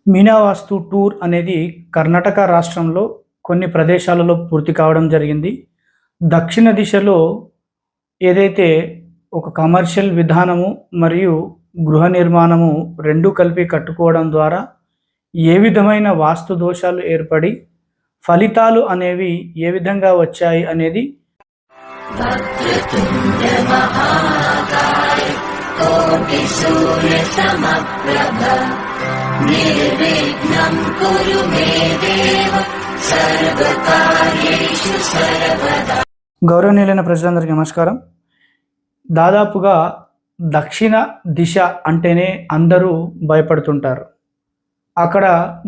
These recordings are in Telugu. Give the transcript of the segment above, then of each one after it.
మీనా వాస్తు టూర్ అనేది కర్ణాటక రాష్ట్రంలో కొన్ని ప్రదేశాలలో పూర్తి కావడం జరిగింది. దక్షిణ దిశలో ఏదైతే ఒక కమర్షియల్ విధానము మరియు గృహ నిర్మాణము 2 కలిపి కట్టుకోవడం ద్వారా ఏ విధమైన వాస్తు దోషాలు ఏర్పడి ఫలితాలు అనేవి ఏ విధంగా వచ్చాయి అనేది నిర్విఘ్నం కురు మే దేవ సర్వకార్యేషు సర్వదా. గౌరవనీయులైన ప్రజలందరికీ నమస్కారం. దాదాపుగా దక్షిణ దిశ అంటేనే అందరూ భయపడుతుంటారు. అక్కడ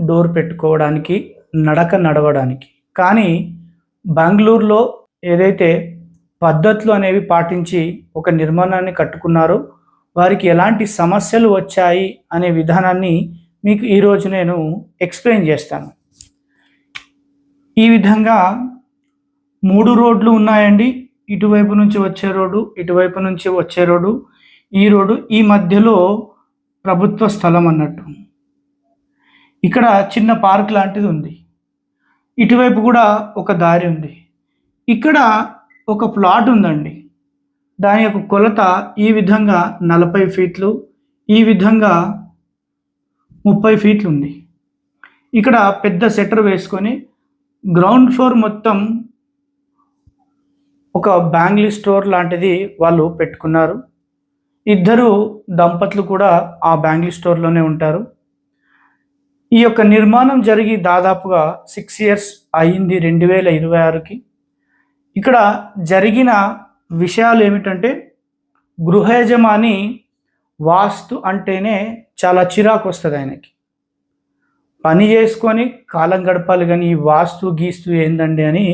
డోర్ పెట్టుకోవడానికి, నడక నడవడానికి. కానీ బెంగళూరులో ఏదైతే పద్ధతులు అనేవి పాటించి ఒక నిర్మాణాన్ని కట్టుకున్నారో వారికి ఎలాంటి సమస్యలు వచ్చాయి అనే విధానాన్ని మీకు ఈరోజు నేను ఎక్స్ప్లెయిన్ చేస్తాను. ఈ విధంగా 3 రోడ్లు ఉన్నాయండి. ఇటువైపు నుంచి వచ్చే రోడ్డు, ఇటువైపు నుంచి వచ్చే రోడ్డు, ఈ రోడ్డు, ఈ మధ్యలో ప్రభుత్వ స్థలం అన్నట్టు. ఇక్కడ చిన్న పార్క్ లాంటిది ఉంది. ఇటువైపు కూడా ఒక దారి ఉంది. ఇక్కడ ఒక ప్లాట్ ఉందండి. దాని యొక్క కొలత ఈ విధంగా 40 ఫీట్లు, ఈ విధంగా 30 ఫీట్లు ఉంది. ఇక్కడ పెద్ద షట్టర్ వేసుకొని గ్రౌండ్ ఫ్లోర్ మొత్తం ఒక బ్యాంగిల్ స్టోర్ లాంటిది వాళ్ళు పెట్టుకున్నారు. ఇద్దరు దంపతులు కూడా ఆ బ్యాంగిల్ స్టోర్లోనే ఉంటారు. ఈ యొక్క నిర్మాణం జరిగి దాదాపుగా 6 ఇయర్స్ అయింది, 2026కి. ఇక్కడ జరిగిన విషయాలు ఏమిటంటే, గృహ యజమాని వాస్తు అంటేనే చాలా చిరాకు వస్తుంది ఆయనకి. పని చేసుకొని కాలం గడపాలి, కానీ ఈ వాస్తు గీస్తూ ఏందండి అని.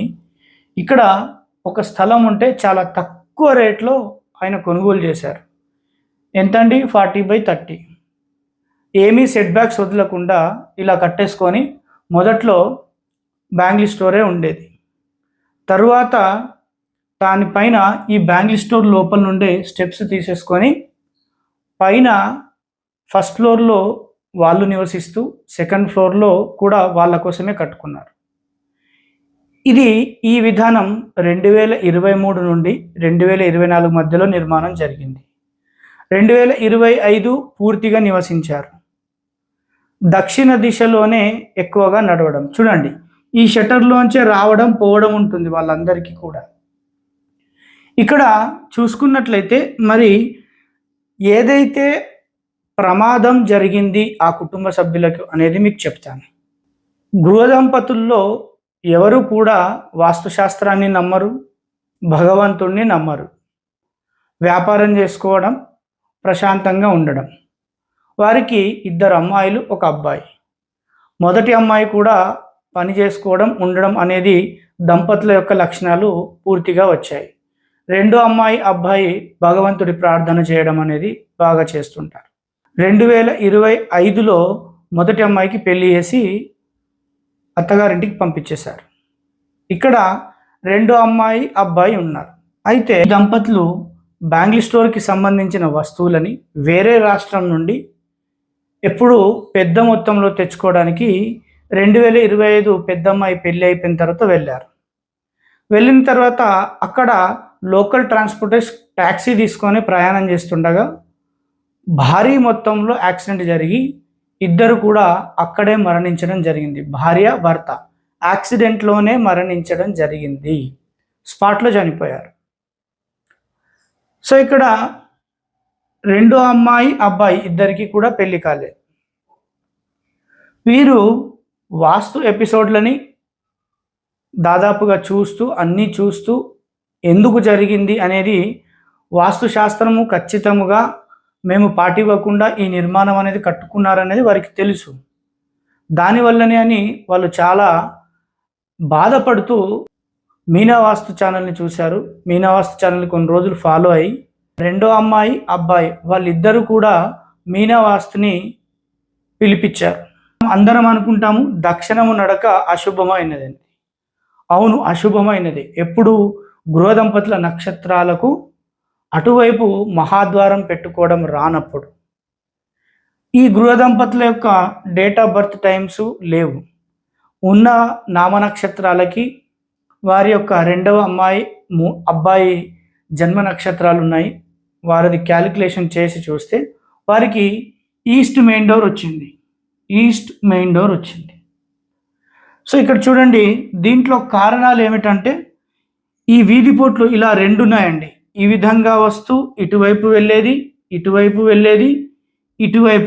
ఇక్కడ ఒక స్థలం ఉంటే చాలా తక్కువ రేట్లో ఆయన కొనుగోలు చేశారు. ఎంతండి? 40/30. ఏమీ సెట్ బ్యాక్స్ వదలకుండా ఇలా కట్టేసుకొని, మొదట్లో బ్యాంగిల్ స్టోరే ఉండేది. తరువాత దానిపైన ఈ బ్యాంగిల్ స్టోర్ లోపల నుండే స్టెప్స్ తీసేసుకొని పైన ఫస్ట్ ఫ్లోర్లో వాళ్ళు నివసిస్తూ సెకండ్ ఫ్లోర్లో కూడా వాళ్ళ కోసమే కట్టుకున్నారు. ఇది ఈ విధానం 2023 నుండి 2024 మధ్యలో నిర్మాణం జరిగింది. 2025 పూర్తిగా నివసించారు. దక్షిణ దిశలోనే ఎక్కువగా నడవడం. చూడండి, ఈ షట్టర్లోంచే రావడం పోవడం ఉంటుంది వాళ్ళందరికీ కూడా. ఇక్కడ చూసుకున్నట్లయితే మరి ఏదైతే ప్రమాదం జరిగింది ఆ కుటుంబ సభ్యులకు అనేది మీకు చెప్తాను. గృహ దంపతుల్లో ఎవరు కూడా వాస్తుశాస్త్రాన్ని నమ్మరు, భగవంతుణ్ణి నమ్మరు. వ్యాపారం చేసుకోవడం, ప్రశాంతంగా ఉండడం. వారికి 2 అమ్మాయిలు, 1 అబ్బాయి. మొదటి అమ్మాయి కూడా పని చేసుకోవడం, ఉండడం అనేది దంపతుల యొక్క లక్షణాలు పూర్తిగా వచ్చాయి. రెండో అమ్మాయి, అబ్బాయి భగవంతుడి ప్రార్థన చేయడం అనేది బాగా చేస్తుంటారు. 2025లో మొదటి అమ్మాయికి పెళ్లి చేసి అత్తగారింటికి పంపించేశారు. ఇక్కడ రెండో అమ్మాయి, అబ్బాయి ఉన్నారు. అయితే దంపతులు బ్యాంగిల్ స్టోర్కి సంబంధించిన వస్తువులని వేరే రాష్ట్రం నుండి ఎప్పుడు పెద్ద మొత్తంలో తెచ్చుకోవడానికి 2025 పెద్దమ్మాయి పెళ్ళి అయిపోయిన తర్వాత వెళ్ళారు. వెళ్ళిన తర్వాత అక్కడ లోకల్ ట్రాన్స్పోర్టేషన్ ట్యాక్సీ తీసుకొని ప్రయాణం చేస్తుండగా భారీ మొత్తంలో యాక్సిడెంట్ జరిగి 2 కూడా అక్కడే మరణించడం జరిగింది. భార్య, భర్త యాక్సిడెంట్లోనే మరణించడం జరిగింది. స్పాట్లో చనిపోయారు. సో ఇక్కడ రెండో అమ్మాయి, అబ్బాయి ఇద్దరికి కూడా పెళ్లి కాలేదు. వీరు వాస్తు ఎపిసోడ్లని దాదాపుగా చూస్తూ, అన్నీ చూస్తూ ఎందుకు జరిగింది అనేది వాస్తుశాస్త్రము ఖచ్చితంగా మేము పాటివ్వకుండా ఈ నిర్మాణం అనేది కట్టుకున్నారనేది వారికి తెలుసు. దానివల్లనే అని వాళ్ళు చాలా బాధపడుతూ మీనా వాస్తు ఛానల్ని చూశారు. మీనా వాస్తు ఛానల్ని కొన్ని రోజులు ఫాలో అయ్యి రెండో అమ్మాయి, అబ్బాయి వాళ్ళిద్దరూ కూడా మీనా వాస్తుని పిలిపించారు. అందరం అనుకుంటాము దక్షిణము నడక అశుభమైనదని. అవును, అశుభమైనది. ఎప్పుడు గృహ దంపతుల నక్షత్రాలకు అటువైపు మహాద్వారం పెట్టుకోవడం రానప్పుడు. ఈ గృహ దంపతుల యొక్క డేట్ ఆఫ్ బర్త్ టైమ్స్ లేవు. ఉన్న నామ నక్షత్రాలకి వారి యొక్క రెండవ అబ్బాయి జన్మ నక్షత్రాలు ఉన్నాయి. వారిది క్యాలిక్యులేషన్ చేసి చూస్తే వారికి ఈస్ట్ మెయిన్ డోర్ వచ్చింది. సో ఇక్కడ చూడండి, దీంట్లో కారణాలు ఏమిటంటే ఈ వీధిపోట్లు ఇలా రెండు ఉన్నాయండి. ఈ విధంగా వస్తూ ఇటువైపు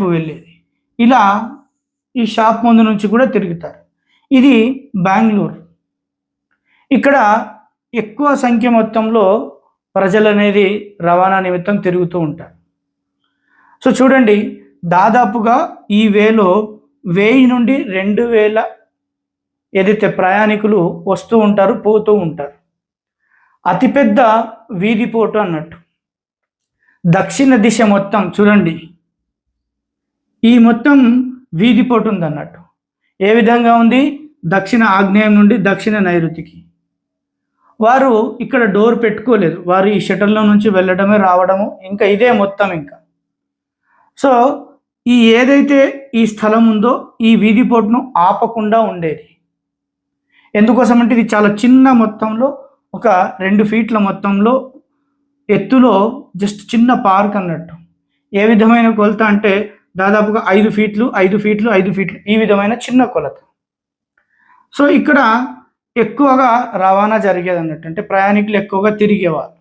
వెళ్ళేది, ఇలా ఈ షాప్ ముందు నుంచి కూడా తిరుగుతారు. ఇది బెంగళూరు. ఇక్కడ ఎక్కువ సంఖ్య మొత్తంలో ప్రజలు అనేది రవాణా నిమిత్తం తిరుగుతూ ఉంటారు. సో చూడండి, దాదాపుగా ఈ వేలో 1000 నుండి 2000 ఏదైతే ప్రయాణికులు వస్తూ ఉంటారు, పోతూ ఉంటారు. అతిపెద్ద వీధిపోటు అన్నట్టు. దక్షిణ దిశ మొత్తం చూడండి, ఈ మొత్తం వీధిపోటు ఉంది అన్నట్టు. ఏ విధంగా ఉంది? దక్షిణ ఆగ్నేయం నుండి దక్షిణ నైరుతికి. వారు ఇక్కడ డోర్ పెట్టుకోలేదు. వారు ఈ షటర్లో నుంచి వెళ్ళడమే, రావడము, ఇంకా ఇదే మొత్తం. ఇంకా సో ఏదైతే ఈ స్థలం ఉందో ఈ వీధిపోటును ఆపకుండా ఉండేది. ఎందుకోసం అంటే ఇది చాలా చిన్న మొత్తంలో, ఒక 2 ఫీట్ల మొత్తంలో ఎత్తులో జస్ట్ చిన్న పార్క్ అన్నట్టు. ఏ విధమైన కొలత అంటే దాదాపుగా 5 ఫీట్లు ఈ విధమైన చిన్న కొలత. సో ఇక్కడ ఎక్కువగా రవాణా జరిగేది అన్నట్టు, అంటే ప్రయాణికులు ఎక్కువగా తిరిగేవారు.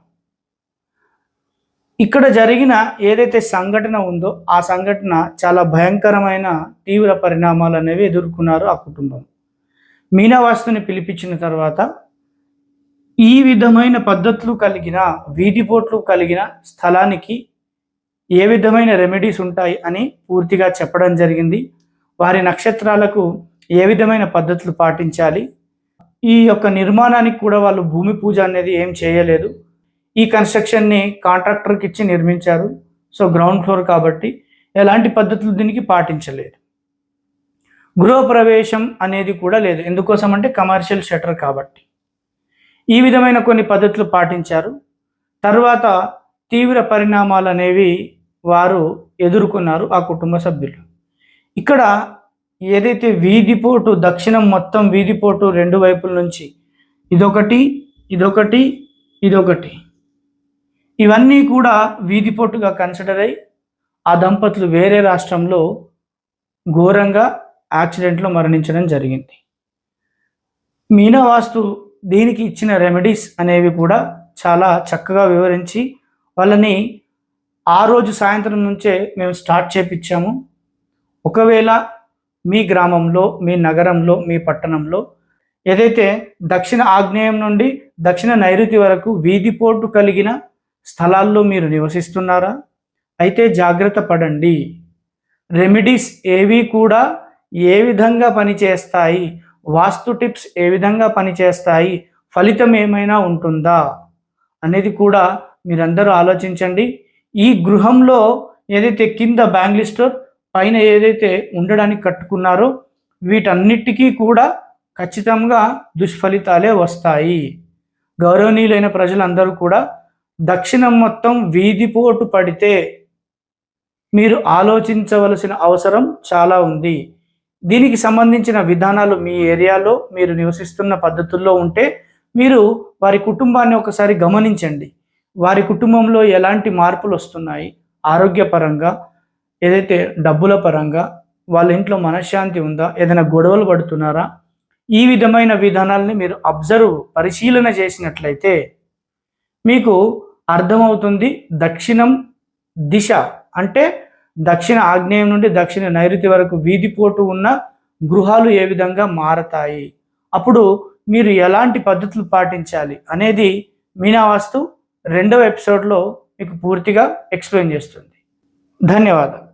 ఇక్కడ జరిగిన ఏదైతే సంఘటన ఉందో ఆ సంఘటన చాలా భయంకరమైన తీవ్ర పరిణామాలు అనేవి ఎదుర్కొన్నారు ఆ కుటుంబం. మీనావాస్తుని పిలిపించిన తర్వాత ఈ విధమైన పద్ధతులు కలిగిన వీధిపోట్లు కలిగిన స్థలానికి ఏ విధమైన రెమెడీస్ ఉంటాయి అని పూర్తిగా చెప్పడం జరిగింది. వారి నక్షత్రాలకు ఏ విధమైన పద్ధతులు పాటించాలి. ఈ యొక్క నిర్మాణానికి కూడా వాళ్ళు భూమి పూజ అనేది ఏం చేయలేదు. ఈ కన్స్ట్రక్షన్ని కాంట్రాక్టర్కి ఇచ్చి నిర్మించారు. సో గ్రౌండ్ ఫ్లోర్ కాబట్టి ఎలాంటి పద్ధతులు దీనికి పాటించలేదు. గృహప్రవేశం అనేది కూడా లేదు. ఎందుకోసం అంటే కమర్షియల్ షటర్ కాబట్టి. ఈ విధమైన కొన్ని పద్ధతులు పాటించారు. తర్వాత తీవ్ర పరిణామాలు అనేవి వారు ఎదుర్కొన్నారు ఆ కుటుంబ సభ్యులు. ఇక్కడ ఏదైతే వీధిపోటు, దక్షిణం మొత్తం వీధిపోటు 2 వైపుల నుంచి ఇదొకటి, ఇవన్నీ కూడా వీధిపోటుగా కన్సిడర్ అయ్యి ఆ దంపతులు వేరే రాష్ట్రంలో ఘోరంగా యాక్సిడెంట్లో మరణించడం జరిగింది. మీనావాస్తు దీనికి ఇచ్చిన రెమెడీస్ అనేవి కూడా చాలా చక్కగా వివరించి వాళ్ళని ఆ రోజు సాయంత్రం నుంచే మేము స్టార్ట్ చేపించాము. ఒకవేళ మీ గ్రామంలో, మీ నగరంలో, మీ పట్టణంలో ఏదైతే దక్షిణ ఆగ్నేయం నుండి దక్షిణ నైరుతి వరకు వీధిపోటు కలిగిన స్థలాల్లో మీరు నివసిస్తున్నారా? అయితే జాగ్రత్త పడండి. రెమెడీస్ ఏవి కూడా ఏ విధంగా పనిచేస్తాయి, వాస్తు టిప్స్ ఏ విధంగా పనిచేస్తాయి, ఫలితం ఏమైనా ఉంటుందా అనేది కూడా మీరందరూ ఆలోచించండి. ఈ గృహంలో ఏదైతే కింద బ్యాంగిల్ స్టోర్, పైన ఏదైతే ఉండడానికి కట్టుకున్నారో వీటన్నిటికీ కూడా ఖచ్చితంగా దుష్ఫలితాలే వస్తాయి. గౌరవనీయులైన ప్రజలందరూ కూడా దక్షిణం మొత్తం వీధిపోటు పడితే మీరు ఆలోచించవలసిన అవసరం చాలా ఉంది. దీనికి సంబంధించిన విధానాలు మీ ఏరియాలో మీరు నివసిస్తున్న పద్ధతుల్లో ఉంటే మీరు వారి కుటుంబాన్ని ఒకసారి గమనించండి. వారి కుటుంబంలో ఎలాంటి మార్పులు వస్తున్నాయి, ఆరోగ్యపరంగా, ఏదైతే డబ్బుల పరంగా, వాళ్ళ ఇంట్లో మనశ్శాంతి ఉందా, ఏదైనా గొడవలు పడుతున్నారా, ఈ విధమైన విధానాలని మీరు పరిశీలన చేసినట్లయితే మీకు అర్థమవుతుంది. దక్షిణం దిశ అంటే దక్షిణ ఆగ్నేయం నుండి దక్షిణ నైరుతి వరకు వీధిపోటు ఉన్న గృహాలు ఏ విధంగా మారతాయి, అప్పుడు మీరు ఎలాంటి పద్ధతులు పాటించాలి అనేది మీనావాస్తు 2వ ఎపిసోడ్లో మీకు పూర్తిగా ఎక్స్ప్లెయిన్ చేస్తుంది. ధన్యవాదాలు.